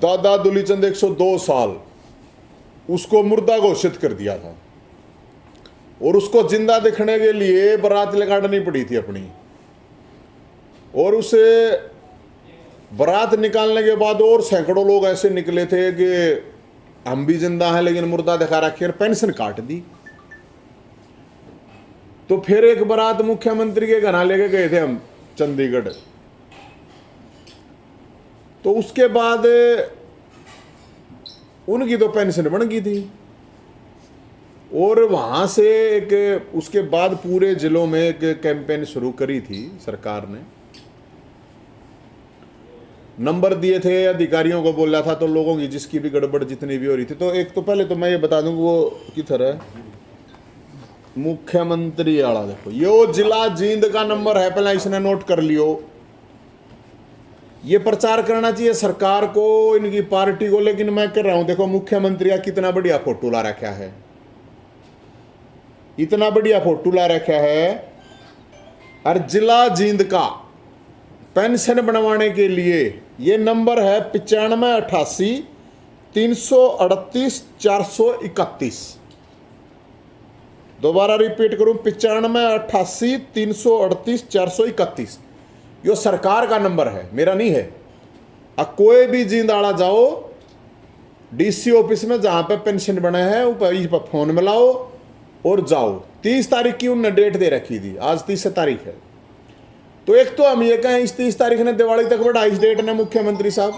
दादा दुलीचंद 102 साल, उसको मुर्दा घोषित कर दिया था और उसको जिंदा दिखने के लिए बारात लगानी पड़ी थी अपनी। और उसे बारात निकालने के बाद और सैकड़ों लोग ऐसे निकले थे कि हम भी जिंदा हैं लेकिन मुर्दा दिखा रखी है, पेंशन काट दी। तो फिर एक बारात मुख्यमंत्री के घर लेके गए थे हम चंडीगढ़। तो उसके बाद उनकी तो पेंशन बन गई थी और वहां से एक उसके बाद पूरे जिलों में एक कैंपेन शुरू करी थी सरकार ने। नंबर दिए थे, अधिकारियों को बोला था, तो लोगों की जिसकी भी गड़बड़ जितनी भी हो रही थी। तो एक तो पहले तो मैं ये बता दूं वो किधर है मुख्यमंत्री वाला, देखो ये जिला जींद का नंबर है, पहले इसने नोट कर लियो। ये प्रचार करना चाहिए सरकार को, इनकी पार्टी को, लेकिन मैं कर रहा हूं। देखो मुख्यमंत्री का कितना बढ़िया फोटो ला रखा है, इतना बढ़िया फोटो ला रखा है। और जिला जींद का पेंशन बनवाने के लिए ये नंबर है 9588 338 431। दोबारा रिपीट करूं, 9588 338 431। यो सरकार का नंबर है, मेरा नहीं है। अब कोई भी जींदाड़ा जाओ डीसी ऑफिस में जहां पे पेंशन बने हैं ऊपर फोन मिलाओ और जाओ। 30 तारीख की उन्होंने डेट दे रखी थी, आज 30 तारीख है। तो एक तो हम ये कहें इस 30 तारीख ने दिवाली तक बढ़ा इस डेट ने मुख्यमंत्री साहब,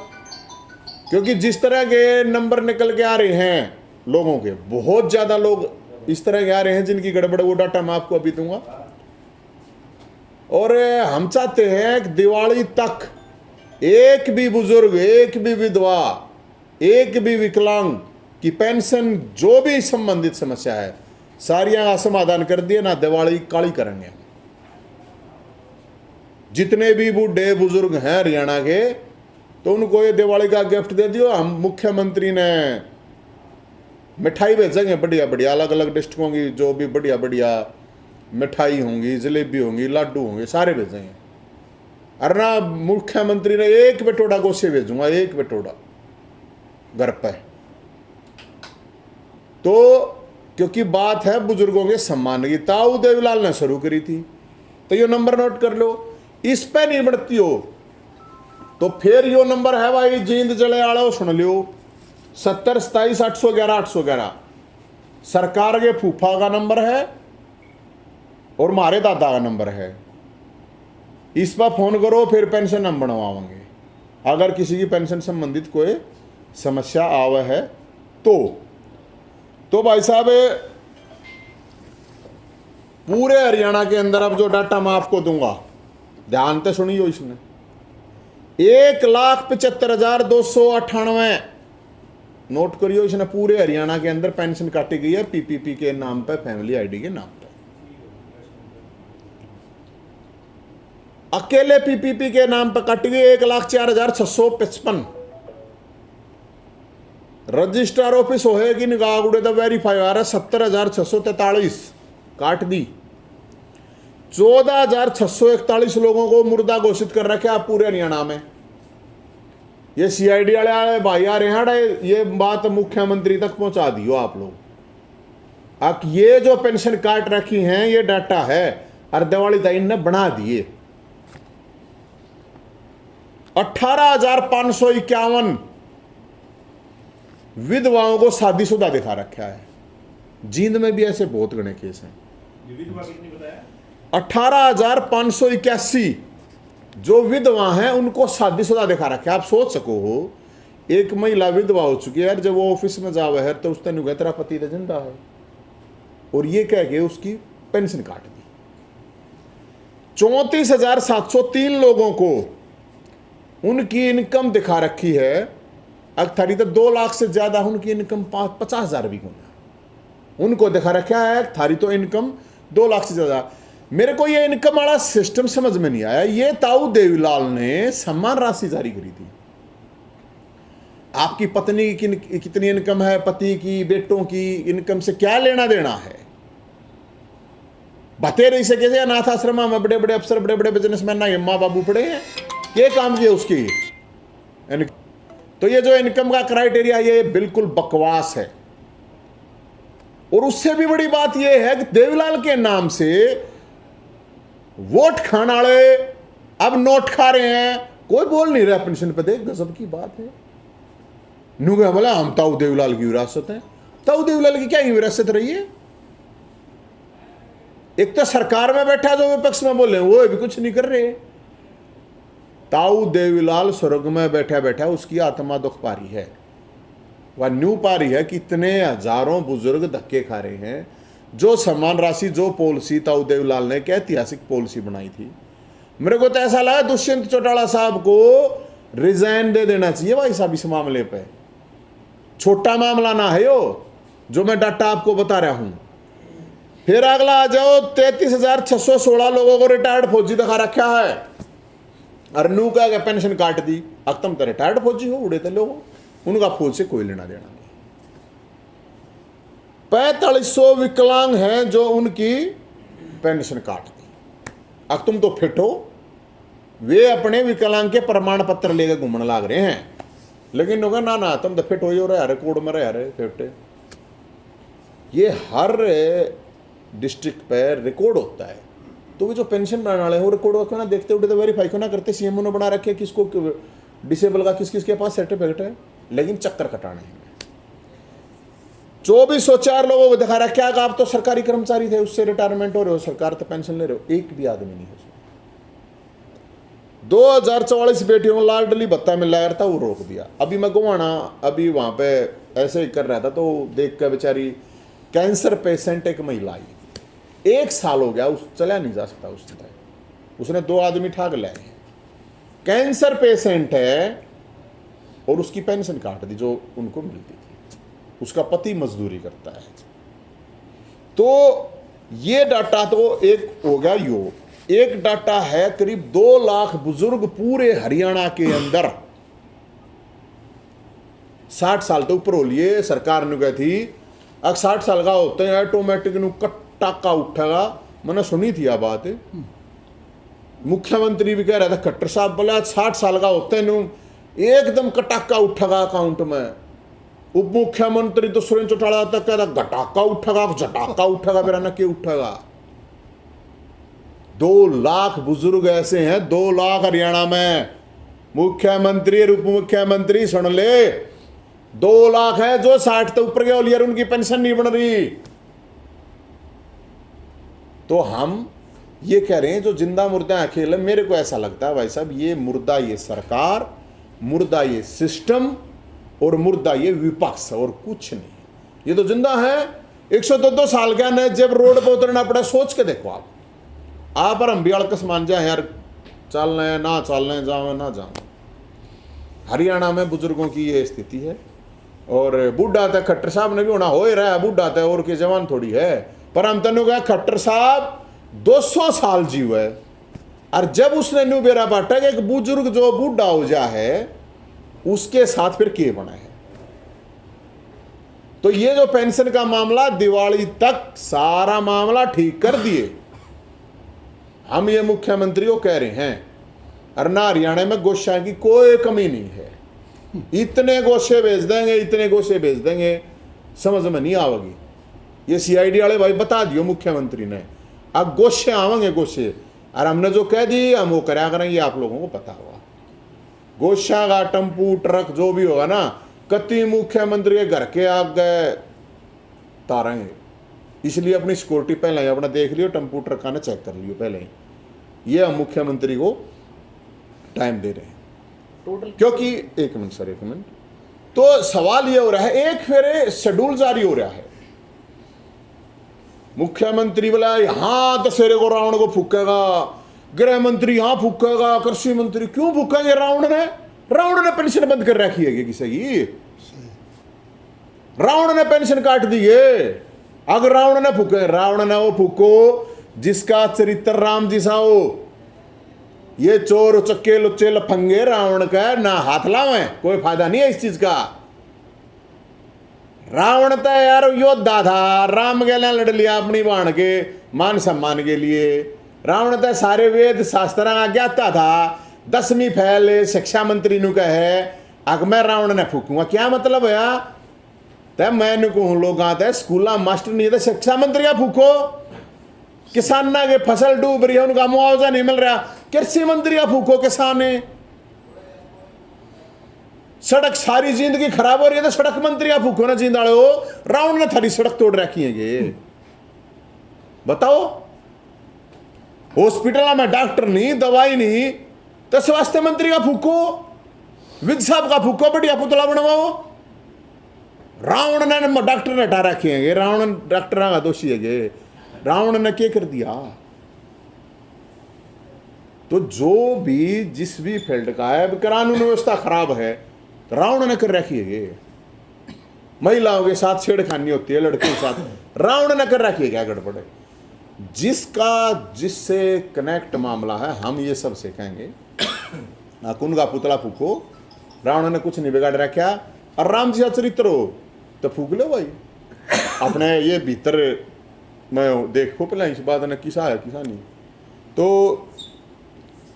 क्योंकि जिस तरह के नंबर निकल के आ रहे हैं लोगों के, बहुत ज्यादा लोग इस तरह के आ रहे हैं जिनकी गड़बड़, वो डाटा मैं आपको अभी दूंगा। और हम चाहते हैं कि दिवाली तक एक भी बुजुर्ग, एक भी विधवा, एक भी विकलांग की पेंशन, जो भी संबंधित समस्या है सारियां का समाधान कर दिए ना, दिवाली काली करेंगे। जितने भी बूढ़े बुजुर्ग हैं हरियाणा के, तो उनको ये दिवाली का गिफ्ट दे दियो। हम मुख्यमंत्री ने मिठाई भेजेंगे बढ़िया बढ़िया, अलग अलग डिस्ट्रिक्टों की जो भी बढ़िया बढ़िया मिठाई होंगी, जलेबी होंगी, लाडू होंगे, सारे भेजेंगे। अरे ना मुख्यमंत्री ने एक बटोड़ा गोसे भेजूंगा, एक बटोड़ा घर पे। तो क्योंकि बात है बुजुर्गों के सम्मान की, ताऊ देवीलाल ने शुरू करी थी। तो ये नंबर नोट कर लो, इस पे नहीं बढ़ती हो तो फिर यो नंबर है भाई जींद जले आड़ो, सुन लियो 70 27 811 811 सरकार के फूफा का नंबर है और मारे दादा का नंबर है। इस पर फोन करो, फिर पेंशन हम बनवाएंगे। अगर किसी की पेंशन संबंधित कोई समस्या आवे है तो भाई साहब पूरे हरियाणा के अंदर अब जो डाटा मैं आपको दूंगा ध्यान से सुनियो, इसमें 1,75,298 नोट करियो, इसने पूरे हरियाणा के अंदर पेंशन काटी गई है पीपीपी के नाम पे, फैमिली आईडी के नाम पे। अकेले पीपीपी के नाम पे काटी गई 1,04,655। रजिस्ट्रार ऑफिस होए कि निगाह उड़े तो वेरीफाई आ रहा 70,643 काट दी। 14,641 लोगों को मुर्दा घोषित कर रखे आप पूरे हरियाणा में। ये सीआईडी वाले भाई आ रहे हैं, ये बात मुख्यमंत्री तक पहुंचा दियो आप लोग। अब ये जो पेंशन काट रखी हैं ये डाटा है और दिवाली तक इनने बना दिए। 18,551 विधवाओं को शादीशुदा दिखा रखा है। जींद में भी ऐसे बहुत गणे केस हैं। 18,581 जो विधवा हैं उनको शादीशुदा दिखा रखा है। आप सोच सको हो, एक महिला विधवा हो चुकी है यार, जब वो ऑफिस में जावे है तो उसने नुगा तेरा पति तो जिंदा है, और ये कह के उसकी पेंशन काट दी। 34,703 लोगों को उनकी इनकम दिखा रखी है। अब थारी तो 2 लाख से ज्यादा उनकी इनकम 50,000 भी गुना उनको दिखा रखा है। थारी तो इनकम 2 लाख से ज्यादा। मेरे को ये इनकम वाला सिस्टम समझ में नहीं आया। ये ताऊ देवीलाल ने सम्मान राशि जारी करी थी। आपकी पत्नी की कितनी इनकम है, पति की, बेटों की इनकम से क्या लेना देना है? बतेरे से कैसे अनाथ आश्रम में बड़े बड़े अफसर, बड़े बड़े बिजनेसमैन ना माँ बाबू पड़े हैं, ये काम किए उसकी। तो ये जो इनकम का क्राइटेरिया ये बिल्कुल बकवास है। और उससे भी बड़ी बात ये है कि देवीलाल के नाम से वोट खाने वाले अब नोट खा रहे हैं, कोई बोल नहीं रहा पेंशन पे। देख गजब की बात है। नू क्या बोला हम ताऊ देवीलाल की विरासत है। ताऊ देवीलाल की क्या विरासत रही है? एक तो सरकार में बैठा जो विपक्ष में बोले वो भी कुछ नहीं कर रहे। ताऊ देवीलाल स्वर्ग में बैठा बैठा उसकी आत्मा दुख पा रही है, वह न्यू पा रही है कि इतने हजारों बुजुर्ग धक्के खा रहे हैं। जो सम्मान राशि, जो पॉलिसी ताऊ देवीलाल ने क्या ऐतिहासिक पॉलिसी बनाई थी, मेरे को तो ऐसा लगा दुष्यंत चौटाला साहब को रिजाइन दे देना चाहिए भाई साहब इस मामले पे। छोटा मामला ना है यो जो मैं डाटा आपको बता रहा हूं। फिर अगला आ जाओ, 33,616 लोगों को रिटायर्ड फौजी दिखा रखा है। अरनू का पेंशन काट दी। अब तुम तो रिटायर्ड फौजी हो, उड़े तो लोग, उनका फौज से कोई लेना देना नहीं। 4500 विकलांग हैं जो उनकी पेंशन काट दी। अब तुम तो फिट हो, वे अपने विकलांग के प्रमाण पत्र लेकर घूमने लाग रहे हैं। लेकिन लोग ना ना तुम तो फिट हो रहे, रिकॉर्ड में रहे फिट। ये हर डिस्ट्रिक्ट पे रिकॉर्ड होता है। तो वे जो पेंशन बनाने वाले हैं वो रिकॉर्ड क्यों ना देखते उठे, तो वेरीफाई क्यों ना करते? सीएम ने बना रखे किसको डिसेबल का किस किस के पास सर्टिफिकेट है, लेकिन चक्कर कटाने हैं। 2404 लोगों को दिखा रहा क्या आप तो सरकारी कर्मचारी थे, उससे रिटायरमेंट हो रहे हो, सरकार तो पेंशन ले रहे हो, एक भी आदमी नहीं है। 2044 बेटियों को लाडली भत्ता मिल रहा था, वो रोक दिया। अभी मैं गोवाना अभी वहां पे ऐसे ही कर रहा था तो देख कर बेचारी कैंसर पेशेंट एक महिला आई, 1 साल हो गया, उस चला नहीं जा सकता उसने 2 आदमी ठाक लाए हैं। कैंसर पेशेंट है और उसकी पेंशन काट दी जो उनको मिलती थी। उसका पति मजदूरी करता है। तो ये डाटा तो एक हो गया। यो एक डाटा है करीब 2 लाख बुजुर्ग पूरे हरियाणा के अंदर 60 साल तो ऊपर हो लिए। सरकार ने कही थी अब 60 साल का होते हैं ऑटोमेटिक टाका उठेगा। मैंने सुनी थी यह बात, मुख्यमंत्री भी कह रहा था खट्टर साहब, बोला 60 साल का होते हैं एकदम कटाका उठेगा अकाउंट में। उप मुख्यमंत्री तो सुरेंद्र चौटाला तक कहता घटाका उठेगा, झटाका उठेगा, मेरा ना क्या उठेगा। 2 लाख बुजुर्ग ऐसे हैं, 2 लाख हरियाणा में। मुख्यमंत्री और उप मुख्यमंत्री सुन ले, 2 लाख है जो 60 तो ऊपर गए और उनकी पेंशन नहीं बन रही। तो हम ये कह रहे हैं जो जिंदा मुर्दा खेल है। मेरे को ऐसा लगता है भाई साहब ये मुर्दा ये सरकार, मुर्दा ये सिस्टम और मुर्दा ये विपक्ष और कुछ नहीं। ये तो जिंदा है। 102 साल का न जब रोड पर उतरना पड़ा, सोच के देखो आप और हम भी अड़कस मान जाए यार, चलना है ना चलना है, जाओ ना जाओ। हरियाणा में बुजुर्गों की ये स्थिति है। और बूढ़ा था खट्टर साहब ने भी होना हो ही रहा है, बूढ़ा था और के जवान थोड़ी है। पर हम तनु कहा खट्टर साहब 200 साल जीव है। और जब उसने न्यू बेरा बांटा कि एक बुजुर्ग जो बूढ़ा हो जा है उसके साथ फिर के बना है। तो ये जो पेंशन का मामला दिवाली तक सारा मामला ठीक कर दिए। हम ये मुख्यमंत्री को कह रहे हैं, अरना हरियाणा में गोशा की कोई कमी नहीं है। इतने गोशे भेज देंगे, इतने गोशे भेज देंगे, समझ में नहीं आवेगी। ये सीआईडी वाले भाई बता दियो मुख्यमंत्री ने, अब गोशे आवेंगे गोशे। और हमने जो कह दी हम वो करा करेंगे, आप लोगों को पता होगा। गोशा का टम्पू ट्रक जो भी होगा ना, कति मुख्यमंत्री के घर के आगे तारेंगे। इसलिए अपनी सिक्योरिटी पहले ही अपना देख लियो, टम्पू ट्रक ने चेक कर लियो पहले ही। ये हम मुख्यमंत्री को टाइम दे रहे हैं टोटल, क्योंकि एक मिनट। तो सवाल ये हो रहा है, एक फिर शेड्यूल जारी हो रहा है। मुख्यमंत्री बोला यहां दशहरे को रावण को फूकेगा, गृह मंत्री यहां फूकेगा, कृषि मंत्री क्यों फूकेंगे? रावण ने पेंशन बंद कर रखी है किसी की? रावण ने पेंशन काट दी है। अगर रावण ने फूके, रावण ने वो फूको जिसका चरित्र राम जी सा हो। ये चोर चक्के लुच्चे लफंगे रावण का ना हाथ लावे, कोई फायदा नहीं है इस चीज का। रावण तो यार योद्धा था, राम के लिए लड़ लिया अपनी बाण के मान सम्मान के लिए। रावण तो सारे वेद शास्त्र का ज्ञाता था। 10वीं फैल शिक्षा मंत्री नु कहे अग मैं रावण ने फूकूंगा, क्या मतलब है? तय मैंने कहूँ लोग आते स्कूला मास्टर नहीं, तो शिक्षा मंत्री का फूको। किसान के फसल डूब रही है, उनका मुआवजा नहीं मिल रहा, कृषि मंत्री का फूको। किसान है, सड़क सारी जिंदगी खराब हो रही है, तो सड़क मंत्री का फूको ना। जिंदाड़े हो, रावण ने थारी सड़क तोड़ रखी है, बताओ। हॉस्पिटल में डॉक्टर नहीं, दवाई नहीं, तो स्वास्थ्य मंत्री का फूको, विज साहब का फूको, बढ़िया पुतला बनवाओ। रावण ने डॉक्टर ने हटा रखे हैं, रावण डॉक्टर का दोषी है। रावण ने क्या कर दिया? तो जो भी जिस भी फील्ड का है, कानून व्यवस्था खराब है, तो रावण ने कर रखी है। महिलाओं के साथ छेड़खानी होती है, लड़कों के साथ, रावण ने कर रखी है। क्या गड़बड़ है? जिसका जिससे कनेक्ट मामला है, हम ये सब से कहेंगे कुन का पुतला फूको, रावण ने कुछ नहीं बिगाड़ रखा। और राम जी का चरित्र हो तो फूक लो भाई अपने ये भीतर। मैं देखो पहले इस बात ने किसा है किसा नहीं। तो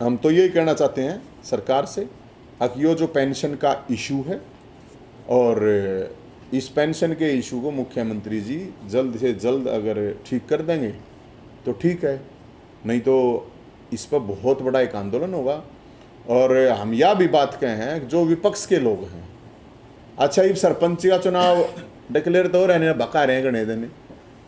हम तो यही कहना चाहते हैं सरकार से कि ये जो पेंशन का इशू है, और इस पेंशन के इशू को मुख्यमंत्री जी जल्द से जल्द अगर ठीक कर देंगे तो ठीक है, नहीं तो इस पर बहुत बड़ा एक आंदोलन होगा। और हम यह भी बात कहे हैं, जो विपक्ष के लोग हैं, अच्छा ये सरपंच का चुनाव डिक्लेयर तो रहने बका रहे हैं गणे देने,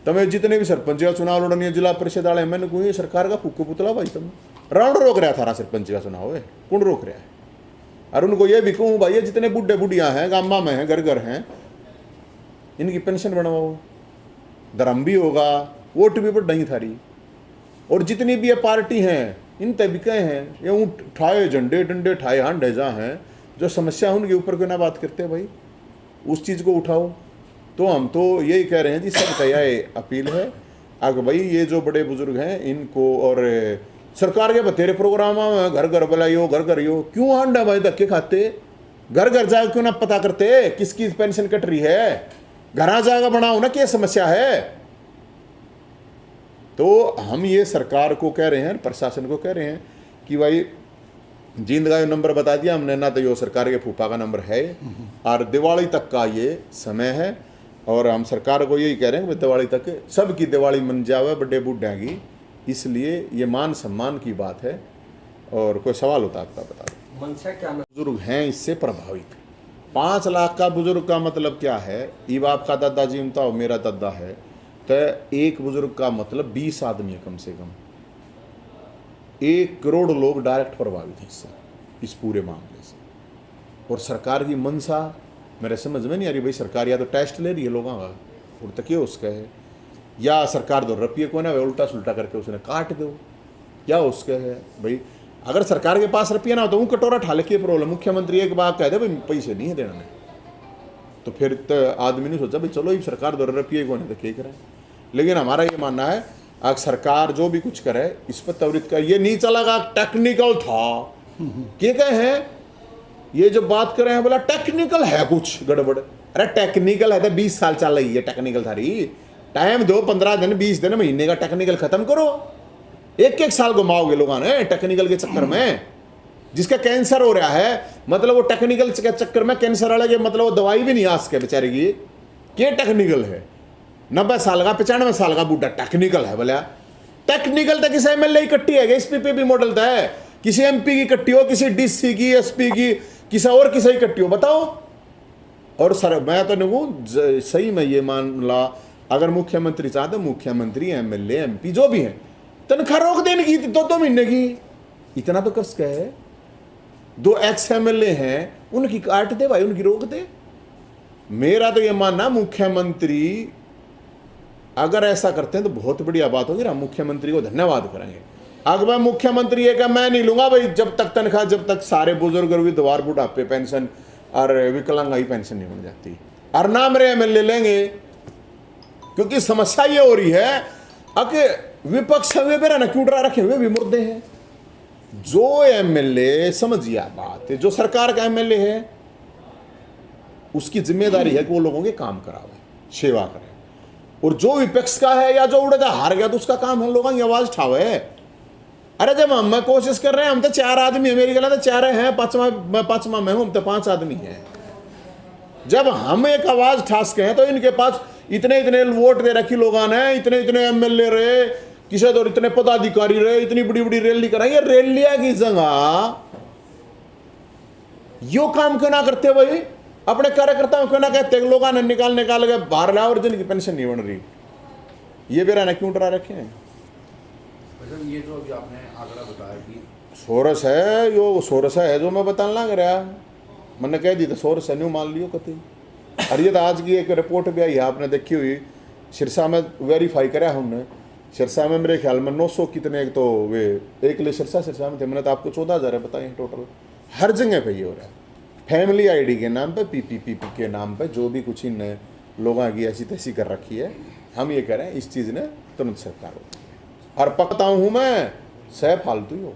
तुम्हें जितने भी सरपंच का चुनाव लड़नी, जिला परिषद वाले, मैंने कोई सरकार का फूको पुतला भाई, तुम राउंड रोक रहा था सरपंच का चुनाव है, कौन रोक रहा है? और उनको ये भी कहूँ भाई, ये जितने बुढ़े बुढ़िया हैं, गामा में हैं, घर घर हैं, इनकी पेंशन बनवाओ, धर्म भी होगा, वोट भी बढ़ थारी। और जितनी भी ये पार्टी हैं, इन तबके हैं, ये उठाए झंडे डंडे ठाए हांडे जा हैं, जो समस्या उनके ऊपर क्यों ना बात करते भाई, उस चीज़ को उठाओ। तो हम तो यही कह रहे हैं जी, सब तैयार अपील है अगर भाई ये जो बड़े बुजुर्ग हैं इनको, और सरकार के बतेरे प्रोग्राम में घर घर बुलाइयो, घर घर यो, क्यों हांडा भाई धक्के खाते? घर घर जाकर क्यों ना पता करते किसकी पेंशन कट रही है? घर जाकर बनाओ ना, क्या समस्या है? तो हम ये सरकार को कह रहे हैं, प्रशासन को कह रहे हैं कि भाई जींद का नंबर बता दिया हमने ना, तो ये सरकार के फूफा का नंबर है, और दिवाली तक का ये समय है। और हम सरकार को यही कह रहे हैं कि दिवाली तक सबकी दिवाली मन जावे, बड़े बूढ़े की, इसलिए ये मान सम्मान की बात है। और कोई सवाल होता आपका बता दो। मनसा क्या बुजुर्ग हैं इससे प्रभावित, 5 लाख का बुजुर्ग का मतलब क्या है? ई बाप का दादाजी उनता हो, मेरा दादा है, तो एक बुजुर्ग का मतलब 20 आदमी है कम से कम, 1 करोड़ लोग डायरेक्ट प्रभावित हैं इससे, इस पूरे मामले से। और सरकार की मंशा मेरे समझ में नहीं आ रही भाई। सरकार या तो टेस्ट ले रही है लोगों का, और तक उसका है, या सरकार दो रुपये को ना उल्टा सुल्टा करके उसने काट दो, या उसका है भाई। अगर सरकार के पास रुपये ना हो तो वो कटोरा ठाले की प्रॉब्लम, मुख्यमंत्री एक बात कह दे भाई पैसे नहीं है देने में, तो फिर तो आदमी ने सोचा भाई चलो ये सरकार 2 रुपये को नहीं तो क्या करे। लेकिन हमारा ये मानना है अगर सरकार जो भी कुछ करे इस पर त्वरित कर, ये नहीं चलेगा टेक्निकल था, क्या कहे हैं ये जो बात कर रहे हैं, बोला टेक्निकल है कुछ गड़बड़। अरे टेक्निकल है तो 20 साल चल रही है टेक्निकल थारी, टाइम दो 15 दिन 20 दिन महीने का, टेक्निकल खत्म करो। 1-1 साल घुमाओगे लोगों ने टेक्निकल के चक्कर में। जिसका कैंसर हो रहा है मतलब वो टेक्निकल के चक्कर में कैंसर वाले के मतलब वो दवाई भी नहीं आ सके बेचारे की, क्या टेक्निकल है? 90 साल का 95 साल का बूढ़ा टेक्निकल है बोला? टेक्निकल तो किसी एमएलए की कट्टी है, इस पीपीपी मॉडल तो है, किसी एमपी की कट्टी हो, किसी डीसी की, एसपी की, किसी और किसी की कट्टी हो, बताओ। और सर मैं तो नहीं सही में ये मान ला, अगर मुख्यमंत्री चाहते, मुख्यमंत्री एमएलए एमपी जो भी हैं तनख्वाह रोक देने की 2-2 महीने की, इतना तो कर सके है। 2 एक्स एमएलए हैं उनकी काट दे भाई, उनकी रोक दे। मेरा तो ये मानना मुख्यमंत्री अगर ऐसा करते हैं तो बहुत बढ़िया बात होगी, हम मुख्यमंत्री को धन्यवाद करेंगे। अगर मुख्यमंत्री ये मैं नहीं लूंगा भाई जब तक तनख्वाह, जब तक सारे बुजुर्ग विधवा बुढ़ापे पेंशन और विकलांगाई पेंशन नहीं बन जाती, और ना मेरे एमएलए लेंगे। क्योंकि समस्या ये हो रही है कि विपक्ष हुए पे ना क्यों डरा रखे हुए भी मुर्दे हैं। जो एमएलए समझिए बात है, जो सरकार का एमएलए है उसकी जिम्मेदारी है कि वो लोगों के काम करावे, सेवा करे। और जो विपक्ष का है या जो उड़ेगा हार गया तो उसका काम है लोगों की आवाज उठावे। अरे जब हम कोशिश कर रहे हैं, हम तो 4 आदमी है, मेरी गलत है, 4 हैं, पांचवा मैं हूं, हम तो 5 आदमी हैं। जब हम एक आवाज ठास के हैं तो इनके पास इतने इतने वोट दे रखी लोगों ने, इतने इतने एमएलए रहे, किसी तो इतने पदाधिकारी रहे, इतनी बड़ी बड़ी रैली कराई। ये रैलियां की जगह यो काम क्यों ना करते भाई? अपने कार्यकर्ताओं क्यों ना कहते लोगों ने निकाल के बाहर लाओ और जिनकी पेंशन नहीं बन रही, ये बेरा ना क्यों डरा रखे हैं? ये जो अभी आपने आंकड़ा बताया कि सोरस है, यो सोरस है जो मैं बताने लग रहा, मैंने कह दी तो सोरस है, न्यू मान लियो कति। और ये तो आज की एक रिपोर्ट भी आई है, आपने देखी हुई, सिरसा में वेरीफाई करा हमने। सिरसा में मेरे ख्याल में 900 कितने एक तो वे एक लिए सिरसा में थे, मैंने तो आपको 14,000 बताए टोटल। हर जगह पे ये हो रहा है, फैमिली आईडी के नाम पे, पीपीपी के नाम पे, जो भी कुछ इन लोगों की ऐसी तैसी कर रखी है। हम ये कह रहे हैं इस चीज़ ने तुरंत सरकार हो, और पकता हूँ मैं सह फालतू ही हो।